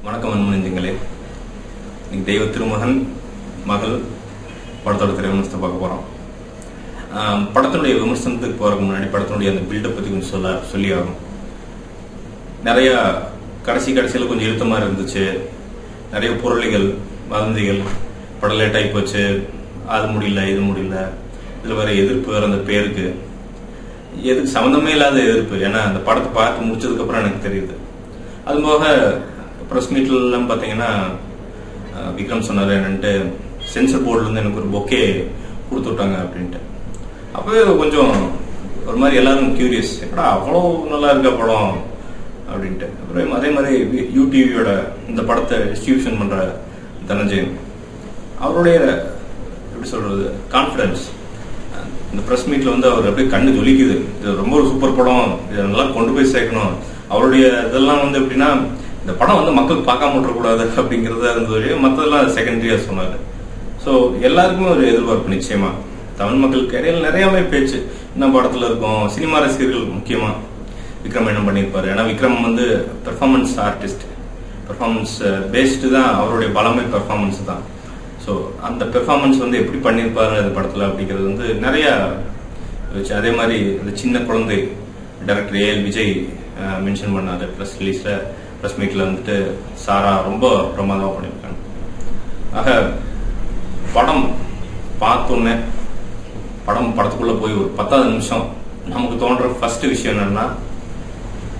வணக்கம் அன்புநெஞ்சங்களே. இன்னைக்கு தெய்வ திருமகன் மகள் படத்தோட திரை விமர்சனத்தை பார்க்க போறோம். படத்தினுடைய விமர்சனத்துக்கு போறதுக்கு முன்னாடி படத்தினுடைய அந்த பில்டப் பத்தி கொஞ்சம் சொல்லி ஆகும். நிறைய கடைசியில் கொஞ்சம் இழுத்த மாதிரி இருந்துச்சு. நிறைய பொருளிகள், வதந்திகள், படம் லேட் ஆகி போச்சு, அது முடியல, இது முடியல, இதுல வேற எதிர்ப்பு வேற அந்த பேருக்கு எதுக்கு சம்மந்தமே இல்லாத எதிர்ப்பு. ஏன்னா அந்த படத்தை பார்த்து முடிச்சதுக்கு அப்புறம் எனக்கு தெரியுது. அது போக ப்ரெஸ் மீட்ல எல்லாம் பாத்தீங்கன்னா விக்ரம் சொன்னாரு என்னன்ட்டு சென்சர் போர்டுல இருந்து எனக்கு ஒரு பொக்கே கொடுத்து விட்டாங்க அப்படின்ட்டு. அப்பவே கொஞ்சம் ஒரு மாதிரி எல்லாரும் கியூரியஸ், எப்படா அவ்வளோ நல்லா இருக்கா படம் அப்படின்ட்டு. அப்புறம் அதே மாதிரி யூடிவியோட இந்த படத்தை டிஸ்ட்ரிபியூஷன் பண்ற தனஞ்சயன், அவருடைய எப்படி சொல்றது கான்பிடன்ஸ், இந்த பிரஸ் மீட்ல வந்து அவர் அப்படியே கண்ணு ஜொலிக்குது. இது ரொம்ப ஒரு சூப்பர் படம், இதை நல்லா கொண்டு போய் சேர்க்கணும். அவருடைய இதெல்லாம் வந்து எப்படின்னா இந்த படம் வந்து மக்கள் பார்க்காம விட்டுறக்கூடாது அப்படிங்கறத இருந்தது. மற்றதெல்லாம் செகண்டரியா சொன்னாரு. ஸோ எல்லாருக்குமே ஒரு எதிர்பார்ப்பு நிச்சயமா. தமிழ் மக்களுக்கு இடையில நிறையவே பேச்சு என்ன படத்துல இருக்கும். சினிமா ரசிகர்கள் முக்கியமா விக்ரம் என்ன பண்ணியிருப்பாரு. ஏன்னா விக்ரம் வந்து பெர்ஃபார்மன்ஸ் ஆர்டிஸ்ட், பெர்ஃபார்மன்ஸ் பேஸ்டு தான் அவருடைய பலமே பெர்ஃபார்மன்ஸ் தான். ஸோ அந்த பெர்ஃபார்மன்ஸ் வந்து எப்படி பண்ணியிருப்பாரு அந்த படத்துல அப்படிங்கிறது வந்து நிறைய வச்சு. அதே மாதிரி அந்த சின்ன குழந்தை டைரக்டர் ஏஎல் விஜய் மென்ஷன் பண்ணாரு ப்ரெஸ் ரிலீஸ்ல, ப்ரெஸ் மீட்ல வந்துட்டு சாரா ரொம்ப பிரமாதமா பண்ணியிருக்காங்க. ஆக படம் பார்த்தோன்னே படத்துக்குள்ள போய் ஒரு 10 நிமிஷம் நமக்கு தோன்ற ஃபர்ஸ்ட் விஷயம் என்னன்னா,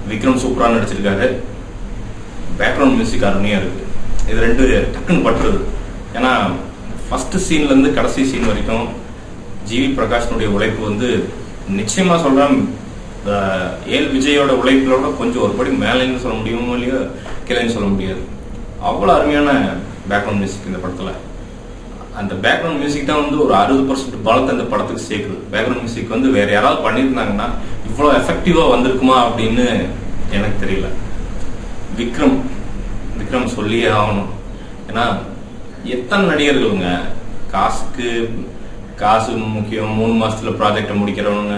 விக்ரம் சூப்பரா நடிச்சிருக்காரு, பேக்ரவுண்ட் மியூசிக் அருமையா இருக்கு. இது ரெண்டு டக்குன்னு பட்டுறது. ஏன்னா ஃபர்ஸ்ட் சீன்ல இருந்து கடைசி சீன் வரைக்கும் ஜிவி பிரகாஷனுடைய உழைப்பு வந்து நிச்சயமா சொல்றேன், ஏஎல் விஜயோட உழைப்போட கொஞ்சம் ஒரு படி மேலேன்னு சொல்ல முடியுமோ இல்லையோ கீழேன்னு சொல்ல முடியாது. அவ்வளவு அருமையான பேக்ரவுண்ட் மியூசிக் இந்த படத்துல. அந்த பேக்ரவுண்ட் மியூசிக் தான் வந்து ஒரு 60% பலத்தை அந்த படத்துக்கு சேர்க்குது. பேக்ரவுண்ட் மியூசிக் வந்து வேற யாராவது பண்ணியிருந்தாங்கன்னா இவ்வளவு எஃபெக்டிவா வந்திருக்குமா அப்படின்னு எனக்கு தெரியல. விக்ரம் சொல்லியே ஆகணும். ஏன்னா எத்தனை நடிகர்களுங்க காசு முக்கியம், 3 மாசத்துல ப்ராஜெக்டை முடிக்கிறவங்க,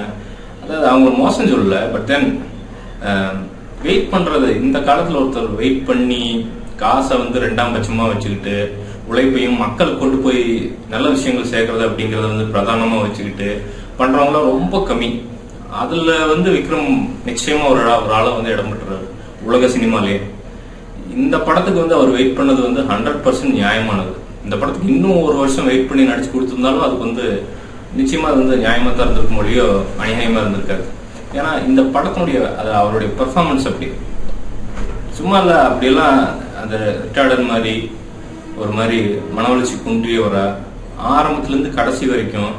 அதாவது அவங்க மோசம் சொல்லல. பட் தென் வெயிட் பண்றது, இந்த காலத்துல ஒருத்தர் வெயிட் பண்ணி காசை வந்து 2ஆம் பட்சமா வச்சுக்கிட்டு உழைப்பையும் மக்கள் கொண்டு போய் நல்ல விஷயங்கள் சேர்க்கறது அப்படிங்கறத வந்து பிரதானமா வச்சுக்கிட்டு பண்றவங்கள ரொம்ப கம்மி. அதுல வந்து விக்ரம் நிச்சயமா ஒரு ஆளை வந்து இடம் பெற்றுறாரு உலக சினிமாலே. இந்த படத்துக்கு வந்து அவர் வெயிட் பண்ணது வந்து 100% நியாயமானது. இந்த படத்துக்கு இன்னும் ஒரு வருஷம் வெயிட் பண்ணி நடிச்சு கொடுத்திருந்தாலும் அதுக்கு வந்து நிச்சயமா அது வந்து நியாயமா தான் இருந்திருக்க மொழியோ அநியாயமா இருந்திருக்காரு. ஏன்னா இந்த படத்தினுடைய அவருடைய பெர்ஃபார்மன்ஸ் அப்படி சும்மா இல்ல, அப்படியெல்லாம் அந்த ரிட்டார்டர் மாதிரி ஒரு மாதிரி மனவளர்ச்சி குன்றிய வர ஆரம்பத்துல இருந்து கடைசி வரைக்கும்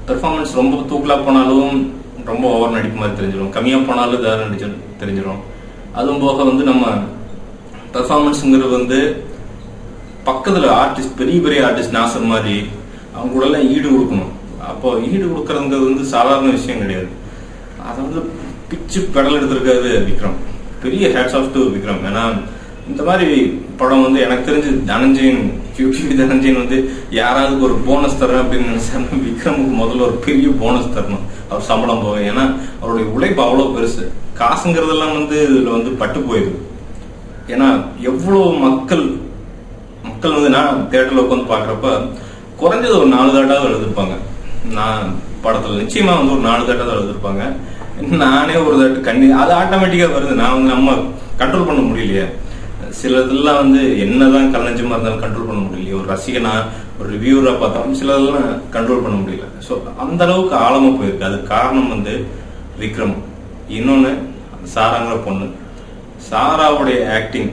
பெர்ஃபார்மன்ஸ் ரொம்ப தூக்கலா போனாலும் ரொம்ப ஓவர் நடிப்பு மாதிரி தெரிஞ்சிடும், கம்மியா போனாலும் நடிச்சு தெரிஞ்சிடும். அதுவும் போக வந்து நம்ம பெர்ஃபார்மன்ஸ்ங்கிறது வந்து பக்கத்துல ஆர்டிஸ்ட், பெரிய ஆர்டிஸ்ட் நாசர் மாதிரி அவங்க கூட எல்லாம் ஈடு கொடுக்கணும். அப்போ ஈடு கொடுக்கறதுங்கிறது வந்து சாதாரண விஷயம் கிடையாது. அதை வந்து பிச்சு பெடல் எடுத்திருக்காரு விக்ரம். பெரிய ஹேட்ஸ் ஆஃப் டு விக்ரம். ஏன்னா இந்த மாதிரி படம் வந்து எனக்கு தெரிஞ்சு தனஞ்சயன் வந்து யாராவது ஒரு போனஸ் தரேன் அப்படின்னு நினைச்சாருன்னா விக்ரமுக்கு முதல்ல ஒரு பெரிய போனஸ் தரணும், அவர் சம்பளம் போக. ஏன்னா அவருடைய உழைப்பு அவ்வளவு பெருசு. காசுங்கிறதெல்லாம் வந்து இதுல வந்து பட்டு போயிடுது. ஏன்னா எவ்வளவு மக்கள் வந்து நான் தியேட்டர்ல உட்காந்து பாக்குறப்ப குறைஞ்சது ஒரு 4 தாட்டாவது எழுதிருப்பாங்க. நான் படத்துல நிச்சயமா வந்து ஒரு 4 தாட்டாவது எழுதிருப்பாங்க. நானே ஒரு தாட்டு அது ஆட்டோமேட்டிக்கா வருது. நான் வந்து நம்ம கண்ட்ரோல் பண்ண முடியலையே. சிலதெல்லாம் வந்து என்னதான் கலைஞமா இருந்தாலும் கண்ட்ரோல் பண்ண முடியலையே. ஒரு ரசிகனா, ஒரு ரிவ்யூரா பார்த்தாலும் சிலதெல்லாம் கண்ட்ரோல் பண்ண முடியல. ஸோ அந்த அளவுக்கு ஆழமா போயிருக்கு. அது காரணம் வந்து விக்ரம். இன்னொன்னு சாராங்கிற பொண்ணு, சாராவுடைய ஆக்டிங்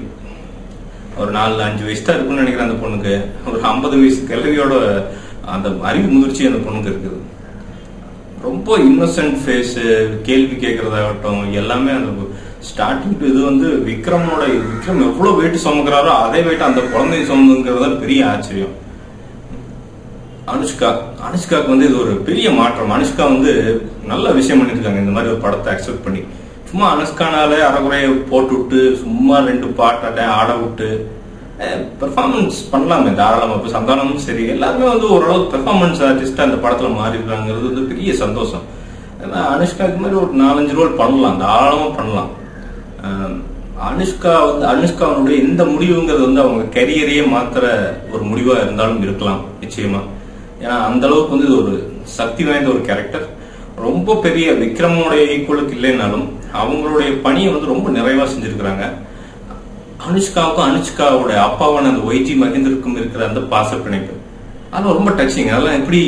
ஒரு 4-5 வயசு தான் இருக்குன்னு நினைக்கிறேன் அந்த பொண்ணுக்கு. ஒரு 50 வயசு கிழவியோட அந்த அறிவு முதிர்ச்சி அந்த பொண்ணுக்கு இருக்குது. ரொம்ப இன்னோசென்ட் ஃபேஸ், கேள்வி கேட்கறதாகட்டும் எல்லாமே அந்த ஸ்டார்டிங் இது வந்து விக்ரம் எவ்வளவு வெயிட் சுமக்கிறாரோ அதே வெயிட் அந்த குழந்தை சுமந்துங்கிறதா பெரிய ஆச்சரியம். அனுஷ்காக்கு வந்து இது ஒரு பெரிய மாற்றம். அனுஷ்கா வந்து நல்ல விஷயம் பண்ணிருக்காங்க இந்த மாதிரி ஒரு படத்தை அக்செப்ட் பண்ணி. சும்மா அனுஷ்கானாலே அரைக்குறைய போட்டு விட்டு சும்மா 2 பாட்டாட்ட ஆட விட்டு பெர்ஃபார்மன்ஸ் பண்ணலாமே தாராளமா. இப்ப சந்தானமும் சரி எல்லாருமே வந்து ஓரளவு பெர்ஃபார்மன்ஸ் ஆர்டிஸ்டா அந்த படத்துல மாறி இருக்காங்கிறது வந்து பெரிய சந்தோஷம். ஏன்னா அனுஷ்காக்கு மாதிரி ஒரு 4-5 ரோல் பண்ணலாம், தாராளமா பண்ணலாம். அனுஷ்காவுடைய இந்த முடிவுங்கிறது வந்து அவங்க கரியரையே மாத்திர ஒரு முடிவா இருந்தாலும் இருக்கலாம் நிச்சயமா. ஏன்னா அந்த அளவுக்கு வந்து ஒரு சக்தி வாய்ந்த ஒரு கேரக்டர். ரொம்ப பெரிய விக்ரமோடைய ஈக்குவலுக்கு இல்லைனாலும் அவங்களுடைய பணியை வந்து ரொம்ப நிறைவா செஞ்சிருக்கிறாங்க. அனுஷ்காவுக்கும் அனுஷ்காவோட அப்பாவான அந்த ஒய்ஜி மகேந்திருக்கும் இருக்கிற அந்த பாச பிணைப்பு அதெல்லாம் ரொம்ப டச்சிங். அதெல்லாம் எப்படி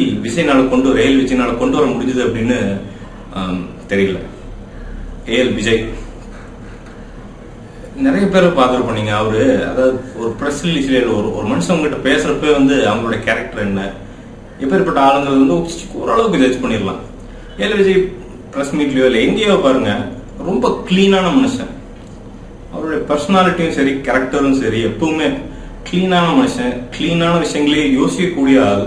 ரயில் விஜய்னால கொண்டு வர முடிஞ்சது அப்படின்னு தெரியல. ஏஎல் விஜய் நிறைய பேரை பார்த்துருப்பீங்க. அவரு அதாவது ஒரு பிரஸ் ரிலீஸ்ல ஒரு மனுஷன் கிட்ட பேசுறப்ப வந்து அவங்களோட கேரக்டர் என்ன, எப்பேற்பட்ட ஆளுங்கிறது வந்து ஓரளவுக்கு ஜட்ஜ் பண்ணிடலாம். ஏஎல் விஜய் பிரஸ் மீட்லயோ இல்லை எங்கேயோ பாருங்க, ரொம்ப கிளீனான மனுஷன். அவருடைய பர்சனாலிட்டியும் சரி கேரக்டரும் சரி எப்பவுமே கிளீனான மனுஷன், கிளீனான விஷயங்களே யோசிக்கக்கூடிய ஆள்.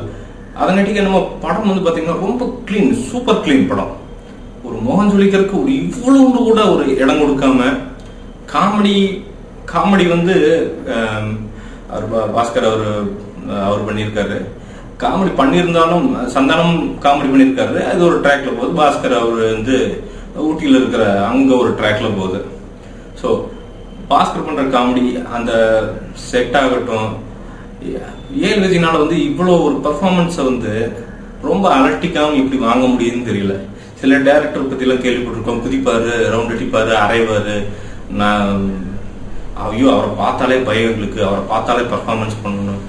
அதனாட்டிக்கு நம்ம படம் வந்து பாத்தீங்கன்னா ரொம்ப கிளீன், சூப்பர் கிளீன் படம். ஒரு மோகன் சொல்லிக்கிறதுக்கு ஒரு இவ்வளவு கூட ஒரு இடம் கொடுக்காம காமெடி வந்து பாஸ்கர் அவர் பண்ணியிருக்காரு. காமெடி பண்ணியிருந்தாலும் சந்தானம் காமெடி பண்ணியிருக்காரு, அது ஒரு ட்ராக்ல போகுது. பாஸ்கர் அவர் வந்து ஊட்டியில் இருக்கிற அங்க ஒரு ட்ராக்ல போகுது. ஸோ பாஸ்கர் பண்ற காமெடி அந்த செட் ஆகட்டும், ஏஎல் விஜய்னால வந்து இவ்வளவு ஒரு பெர்ஃபார்மன்ஸை வந்து ரொம்ப அலட்டிக்காம இப்படி வாங்க முடியுதுன்னு தெரியல. சில டைரக்டர் பத்தி எல்லாம் கேள்விப்பட்டிருக்கோம், குதிப்பாரு, ரவுண்ட் அடிப்பாரு, அரைவாரு. ஐயோ அவரை பார்த்தாலே பயங்களுக்கு, அவரை பார்த்தாலே பெர்ஃபார்மன்ஸ் பண்ணணும்.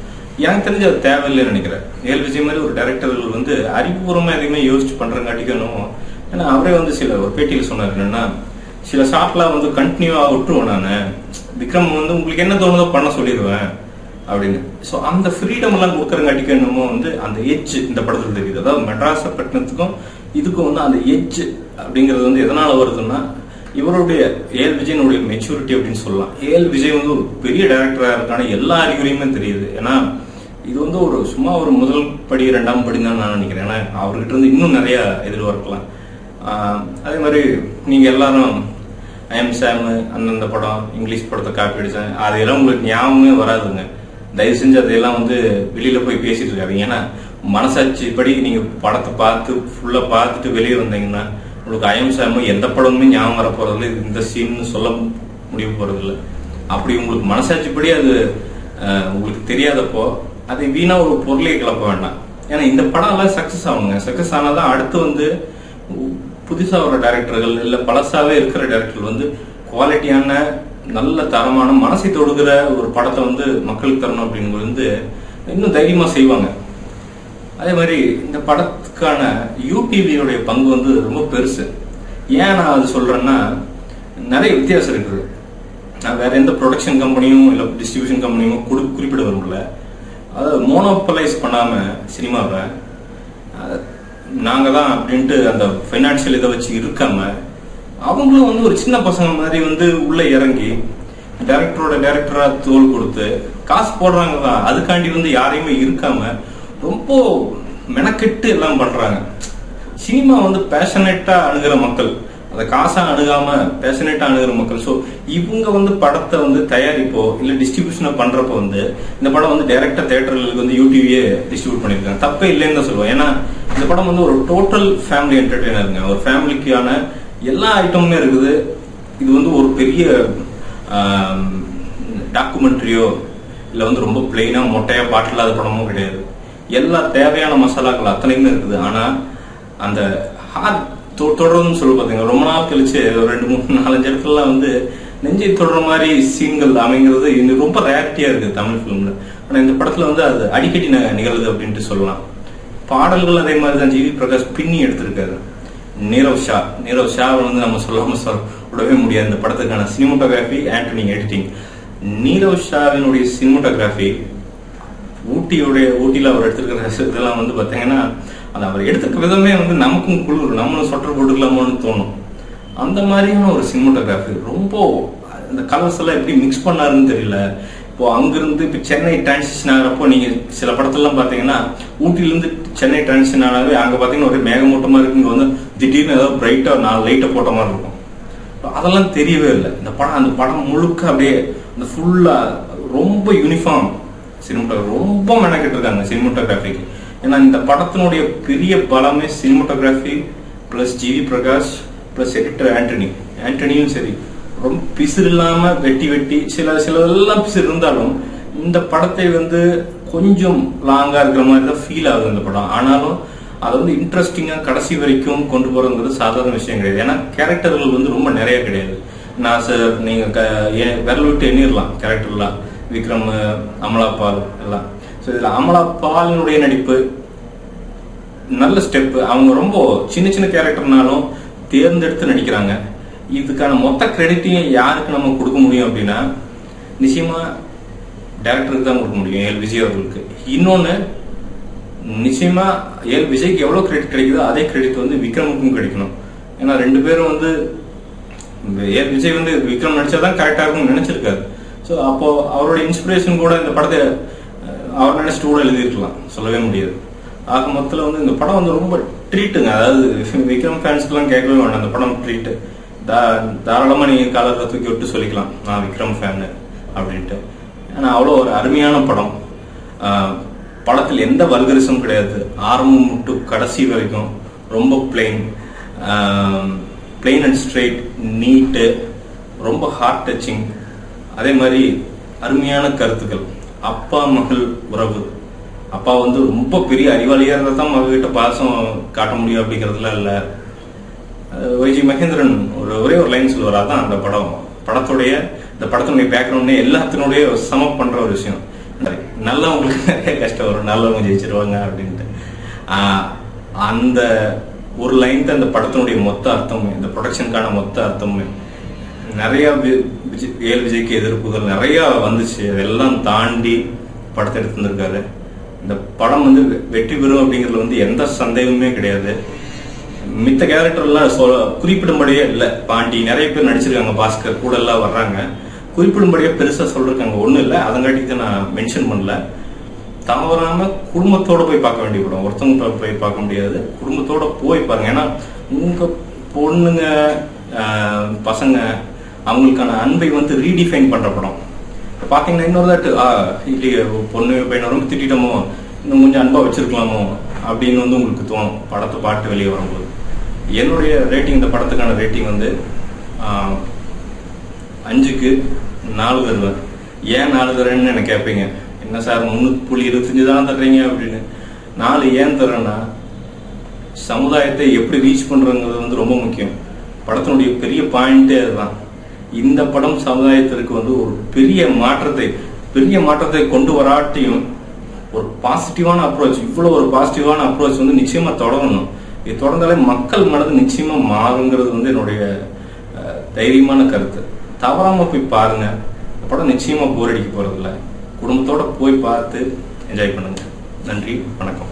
எனக்கு தெரிஞ்சு அது தேவையில்லைன்னு நினைக்கிறேன். ஏஎல் விஜய் மாதிரி ஒரு டைரக்டர்கள் வந்து அறிவுபூர்வமா எதையுமே யோசிச்சு பண்றங்காட்டிக்கணும். ஏன்னா அவரே வந்து ஒரு பேட்டியில் சொன்னார் என்னன்னா, சில ஷாட்லாம் வந்து கண்டினியூவா விட்டுருவேன் நானு, விக்ரம் வந்து உங்களுக்கு என்ன தோணுதோ பண்ண சொல்லிடுவேன் அப்படின்னு. ஸோ அந்த ஃப்ரீடம் எல்லாம் கொடுக்கறங்காட்டிக்கு என்னமோ வந்து அந்த எட்ஜ் இந்த படத்துல தெரியுது. அதாவது மெட்ராஸப்பட்டினத்துக்கும் இதுக்கும் வந்து அந்த எட்ஜ் அப்படிங்கிறது வந்து எதனால வருதுன்னா, இவருடைய ஏஎல் விஜயனுடைய மெச்சூரிட்டி அப்படின்னு சொல்லலாம். ஏஎல் விஜய் வந்து ஒரு பெரிய டைரக்டரா இருக்கான எல்லா அறிகுறியுமே தெரியுது. ஏன்னா இது வந்து சும்மா ஒரு முதல் படி 2ஆம் படி தான் நான் நினைக்கிறேன். ஏன்னா அவர்கிட்ட இருந்து இன்னும் நிறைய எதிர்பார்க்கலாம். அதே மாதிரி நீங்க எல்லாரும் ஐஎம் சாம் அந்தந்த படம் இங்கிலீஷ் படத்தை காப்பி அடிச்சேன், அதையெல்லாம் உங்களுக்கு ஞாபகமே வராதுங்க. தயவு செஞ்சு அதையெல்லாம் வந்து வெளியில போய் பேசிட்டு இருக்காங்க. ஏன்னா மனசாட்சி படி நீங்க படத்தை பார்த்து ஃபுல்லா பார்த்துட்டு வெளியே வந்தீங்கன்னா உங்களுக்கு ஐஎம் சாம் எந்த படமுமே ஞாபகம் வர போறதில்லை, இந்த சீன் சொல்ல முடிய போறதில்லை. அப்படி உங்களுக்கு மனசாட்சிப்படி அது உங்களுக்கு தெரியாதப்போ அதை வீணா ஒரு பொருளை கிளப்ப வேண்டாம். ஏன்னா இந்த படம் எல்லாம் சக்சஸ் ஆகுங்க. சக்சஸ் ஆனாதான் அடுத்து வந்து புதுசா வர டைரக்டர்கள் இல்ல பழசாவே இருக்கிற டைரக்டர்கள் வந்து குவாலிட்டியான நல்ல தரமான மனசை தொடுகிற ஒரு படத்தை வந்து மக்களுக்கு தரணும் அப்படிங்கிறது வந்து இன்னும் தைரியமா செய்வாங்க. அதே மாதிரி இந்த படத்துக்கான யூடிவியோடைய பங்கு வந்து ரொம்ப பெருசு. ஏன் நான் அது சொல்றேன்னா, நிறைய வித்தியாசம் இருக்குது. நான் வேற எந்த ப்ரொடக்ஷன் கம்பெனியும் இல்ல டிஸ்ட்ரிபியூஷன் கம்பெனியும் குறிப்பிட வரும்ல. அதாவது மோனோபலைஸ் பண்ணாம சினிமாவை நாங்க தான் அப்படின்ட்டு அந்த பைனான்சியல் இதை வச்சு இருக்காம அவங்களும் வந்து ஒரு சின்ன பசங்க மாதிரி வந்து உள்ள இறங்கி டைரக்டரா தோல் கொடுத்து காசு போடுறாங்க தான். அதுக்காண்டி வந்து யாரையுமே இருக்காம ரொம்ப மெனக்கெட்டு எல்லாம் பண்றாங்க. சினிமா வந்து பேஷனேட்டா அணுகிற மக்கள், அதை காசா அணுகாம பேஷனேட்டா அணுகிற மக்கள். ஸோ இவங்க வந்து படத்தை வந்து தயாரிப்போ இல்ல டிஸ்ட்ரிபியூஷனோ பண்றப்போ வந்து இந்த படம் வந்து டைரக்டா தியேட்டர்களுக்கு வந்து யூடிவியே டிஸ்ட்ரிபியூட் பண்ணிருக்காங்க. தப்பே இல்லைன்னு தான் சொல்லுவேன். ஏன்னா இந்த படம் வந்து ஒரு டோட்டல் ஃபேமிலி என்டர்டெய்னருங்க. ஒரு ஃபேமிலிக்கான எல்லா ஐட்டமுமே இருக்குது. இது வந்து ஒரு பெரிய டாக்குமெண்ட்ரியோ இல்ல வந்து ரொம்ப பிளெயினா மொட்டையா பாட்டு இல்லாத படமும் கிடையாது. எல்லா தேவையான மசாலாக்கள் அத்தனையுமே இருக்குது. ஆனா அந்த ஹார்ட் தொடர்ந்து சொல்லி பாத்தீங்க ரொம்ப நாள் கழிச்சு ஒரு 2, 3, 4, 5 இடத்துல வந்து நெஞ்சை தொடர மாதிரி சீன்கள் அமைங்கிறது இன்னும் ரொம்ப ரேரிட்டியா இருக்கு தமிழ் பிலிம்ல. ஆனா இந்த படத்துல வந்து அது அடிக்கடி நிகழுது அப்படின்ட்டு சொல்லலாம். பாடல்கள் அதே மாதிரி தான் ஜிவி பிரகாஷ் பின்னி எடுத்திருக்காரு. நீரவ் ஷா வந்து நம்ம சொல்லாம விடவே முடியாது. இந்த படத்துக்கான சினிமோட்டோகிராஃபி, ஆண்டனி எடிட்டிங். நீரவ் ஷாவினுடைய சினிமோட்டோகிராஃபி ஊட்டியில அவர் எடுத்திருக்கிற இதெல்லாம் வந்து பாத்தீங்கன்னா அது அவர் எடுத்துக்க விதமே வந்து நமக்கும் குளிர், நம்மளும் சொட்டர் போட்டுக்கலாமோன்னு தோணும். அந்த மாதிரியான ஒரு சினிமோட்டோகிராஃபி. ரொம்ப இந்த கலர்ஸ் எல்லாம் எப்படி மிக்ஸ் பண்ணாருன்னு தெரியல. இப்போ அங்கிருந்து இப்ப சென்னை டிரான்சிஷன் ஆகிறப்போ நீங்க சில படத்துலாம் பாத்தீங்கன்னா ஊட்டியிலிருந்து சென்னை டிரான்சிஷன் ஆனாவே அங்க பாத்தீங்கன்னா ஒரே மேகமூட்டமா இருக்கு. இங்க வந்து திடீர்னு ஏதாவது பிரைட்டா 4 லைட்டை போட்ட மாதிரி இருக்கும். அதெல்லாம் தெரியவே இல்லை. அந்த படம் முழுக்க அப்படியே இந்த ஃபுல்லா ரொம்ப யூனிஃபார்ம் சினிமோட்டோகிராஃபி ரொம்ப மெனக்கிட்டு இருக்காங்க சினிமோட்டோகிராஃபிக்கு. ஏன்னா இந்த படத்தினுடைய பெரிய பலமே cinematography plus GV Prakash plus editor ஆண்டனியும் சரி ரொம்ப பிசிறு இல்லாம வெட்டி வெட்டி சிலதெல்லாம் பிசிறு இருந்தாலும் இந்த படத்தை கொஞ்சம் லாங்கா இருக்கிற மாதிரி தான் ஃபீல் ஆகுது இந்த படம். ஆனாலும் அதை இன்ட்ரெஸ்டிங்கா கடைசி வரைக்கும் கொண்டு போறதுங்கிறது சாதாரண விஷயம் கிடையாது. ஏன்னா கேரக்டர்கள் ரொம்ப நிறைய கிடையாது. நான் சார் நீங்க விரல் விட்டு எண்ணிடலாம் கேரக்டர்லாம். விக்ரம், அமலா பால் எல்லாம். ஸோ இதுல அமலா பாலினுடைய நடிப்பு நல்ல ஸ்டெப். அவங்க ரொம்ப சின்ன சின்ன கேரக்டர்னாலும் தேர்ந்தெடுத்து நடிக்கிறாங்க. இதுக்கான மொத்த கிரெடிட்டையும் யாருக்கு நம்ம கொடுக்க முடியும் அப்படின்னா நிச்சயமா டைரக்டருக்கு தான் கொடுக்க முடியும், எல் விஜய் அவர்களுக்கு. இன்னொன்னு நிச்சயமா எல் விஜய்க்கு எவ்வளவு கிரெடிட் கிடைக்குதோ அதே கிரெடிட் விக்ரமுக்கும் கிடைக்கணும். ஏன்னா ரெண்டு பேரும் எல் விஜய் விக்ரம் நடிச்சாதான் கரெக்டா இருக்கும்னு நினைச்சிருக்காரு. ஸோ அப்போ அவரோட இன்ஸ்பிரேஷன் கூட இந்த படத்தை அவர் நினைச்சிட்டு கூட எழுதியிருக்கலாம், சொல்லவே முடியாது. ஆக மொத்தத்தில் இந்த படம் ரொம்ப ட்ரீட்டுங்க. அதாவது விக்ரம் ஃபேன்ஸ்க்குலாம் கேட்கவே வேண்டாம், அந்த படம் ட்ரீட்டு. தாராளமா நீங்க காலத்தை தூக்கி விட்டு சொல்லிக்கலாம் நான் விக்ரம் ஃபேனு அப்படின்ட்டு. ஏன்னா அவ்வளோ ஒரு அருமையான படம். படத்தில் எந்த வல்கரிசம் கிடையாது. ஆரம்பம் முட்டு கடைசி வரைக்கும் ரொம்ப பிளெயின் அண்ட் ஸ்ட்ரெயிட், நீட்டு, ரொம்ப ஹார்ட் டச்சிங். அதே மாதிரி அருமையான கருத்துக்கள். அப்பா மகள் உறவு. அப்பா ரொம்ப பெரிய அறிவாளியா இருந்தா தான் மகிட்ட பாசம் காட்ட முடியும் அப்படிங்கறதுல இல்ல. வைஜி மகேந்திரன் ஒரே ஒரு லைன் சொல்லுவார். அதான் அந்த இந்த படத்தினுடைய பேக்ரவுண்டே எல்லாத்தினுடைய சமப் பண்ற ஒரு விஷயம். நல்லவங்களுக்கு நிறைய கஷ்டம் வரும், நல்லவங்க ஜெயிச்சிருவாங்க அப்படின்ட்டு. அந்த ஒரு லைன் தான் இந்த படத்தினுடைய மொத்த அர்த்தமே, இந்த ப்ரொடக்ஷனுக்கான மொத்த அர்த்தமே. நிறைய ஏல் விஜய்க்கு எதிர்ப்புகள் நிறைய வந்துச்சு. அதெல்லாம் தாண்டி படத்தை எடுத்துருக்காரு. இந்த படம் வெற்றி பெறும் அப்படிங்கறதுல எந்த சந்தேகமே கிடையாது. மித்த கேரக்டர்லாம் குறிப்பிடும்படியே இல்ல. பாண்டி நிறைய பேர் நடிச்சிருக்காங்க, பாஸ்கர் கூட எல்லாம் வர்றாங்க. குறிப்பிடும்படியா பெருசா சொல்றாங்க ஒண்ணு இல்ல. அதங்காட்டி நான் மென்ஷன் பண்ணல. தவறாம குடும்பத்தோட போய் பார்க்க வேண்டிய படம். ஒருத்தவங்க போய் பார்க்க முடியாது, குடும்பத்தோட போய் பாருங்க. ஏன்னா உங்க பொண்ணுங்க பசங்க அவங்களுக்கான அன்பை ரீடிஃபைன் பண்ற படம். பாத்தீங்கன்னா இன்னொரு தாட்டு இல்லையே பொண்ணு பையனை ரொம்ப திட்டமோ, இன்னும் கொஞ்சம் அன்பா வச்சிருக்கலாமோ அப்படின்னு உங்களுக்கு தோணும் படத்தை பாட்டு வெளியே வரும்போது. என்னுடைய ரேட்டிங், இந்த படத்துக்கான ரேட்டிங் 5க்கு 4 தருவேன். ஏன் 4 தரேன்னு எனக்கு கேட்பீங்க. என்ன சார் 3.25 தான் தர்றீங்க அப்படின்னு. 4 ஏன் தர்றேன்னா சமுதாயத்தை எப்படி ரீச் பண்றதுங்கிறது ரொம்ப முக்கியம். படத்தினுடைய பெரிய பாயிண்டே அதுதான். இந்த படம் சமுதாயத்திற்கு ஒரு பெரிய மாற்றத்தை கொண்டு வராட்டியும் ஒரு பாசிட்டிவான அப்ரோச், இவ்வளவு ஒரு பாசிட்டிவான அப்ரோச் நிச்சயமா தொடரணும். இது தொடர்ந்தாலே மக்கள் மனது நிச்சயமா மாறுங்கிறது என்னுடைய தைரியமான கருத்து. தவறாம போய் பாருங்க. இந்த படம் நிச்சயமா போர் அடிக்க போறது இல்ல. குடும்பத்தோட போய் பார்த்து என்ஜாய் பண்ணுங்க. நன்றி, வணக்கம்.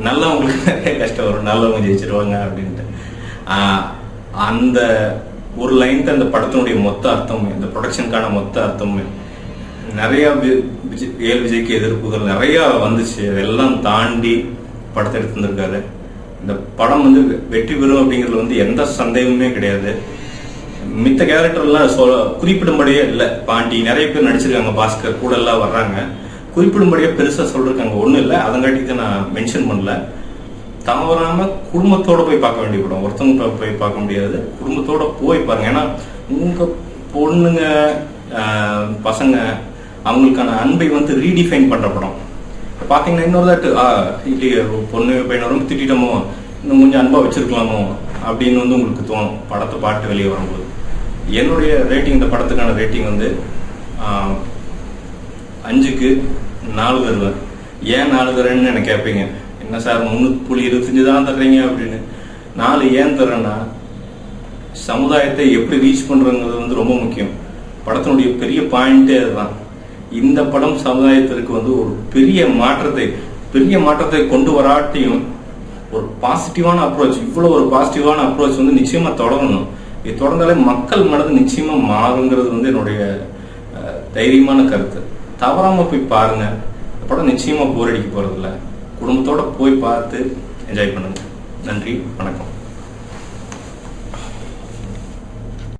நல்லவங்களுக்கு நிறைய கஷ்டம் வரும், நல்லவங்க ஜெயிச்சிருவாங்க அப்படின்ட்டு. அந்த ஒரு லைன் தான் இந்த படத்தினுடைய மொத்த அர்த்தமே, இந்த ப்ரொடக்ஷனுக்கான மொத்த அர்த்தமே. நிறைய ஏல் விஜய்க்கு எதிர்ப்புகள் நிறைய வந்துச்சு. அதெல்லாம் தாண்டி படத்தை எடுத்துருக்காரு. இந்த படம் வெற்றி பெறும் அப்படிங்கறதுல எந்த சந்தேகமே கிடையாது. மித்த கேரக்டர்லாம் குறிப்பிடும்படியே இல்ல. பாண்டி நிறைய பேர் நடிச்சிருக்காங்க, பாஸ்கர் கூட எல்லாம் வர்றாங்க. குறிப்பிடும்படியா பெருசா சொல்றாங்க ஒண்ணு இல்ல. அதங்காட்டி நான் மென்ஷன் பண்ணல. தவறாம குடும்பத்தோட போய் பார்க்க வேண்டிய படம். ஒருத்தவங்க போய் பார்க்க முடியாது, குடும்பத்தோட போய் பாருங்க. ஏன்னா உங்க பொண்ணுங்க பசங்க அவங்களுக்கான அன்பை ரீடிஃபைன் பண்ற படம். பாத்தீங்கன்னா இன்னொரு தாட்டு இல்லையே பொண்ணு பையனை ரொம்ப திட்டமோ, இன்னும் கொஞ்சம் அன்பா வச்சிருக்கலாமோ அப்படின்னு உங்களுக்கு தோணும் படத்தை பாட்டு வெளியே வரும்போது. என்னுடைய ரேட்டிங், இந்த படத்துக்கான ரேட்டிங் 5க்கு 4 தருவேன். ஏன் 4 தரேன்னு எனக்கு கேட்பீங்க. என்ன சார் 3.25 தான் தர்றீங்க அப்படின்னு. 4 ஏன் தர்றேன்னா சமுதாயத்தை எப்படி ரீச் பண்றதுங்கிறது ரொம்ப முக்கியம். படத்தினுடைய பெரிய பாயிண்டே அதுதான். இந்த படம் சமுதாயத்திற்கு ஒரு பெரிய மாற்றத்தை கொண்டு வராட்டியும் ஒரு பாசிட்டிவான அப்ரோச், இவ்வளவு ஒரு பாசிட்டிவான அப்ரோச் நிச்சயமா தொடரணும். இது தொடர்ந்தாலே மக்கள் மனது நிச்சயமா மாறுங்கிறது என்னுடைய தைரியமான கருத்து. தவறாம போய் பாருங்க. இந்த படம் நிச்சயமா போர் அடிக்க போறது இல்ல. குடும்பத்தோட போய் பார்த்து என்ஜாய் பண்ணுங்க. நன்றி, வணக்கம்.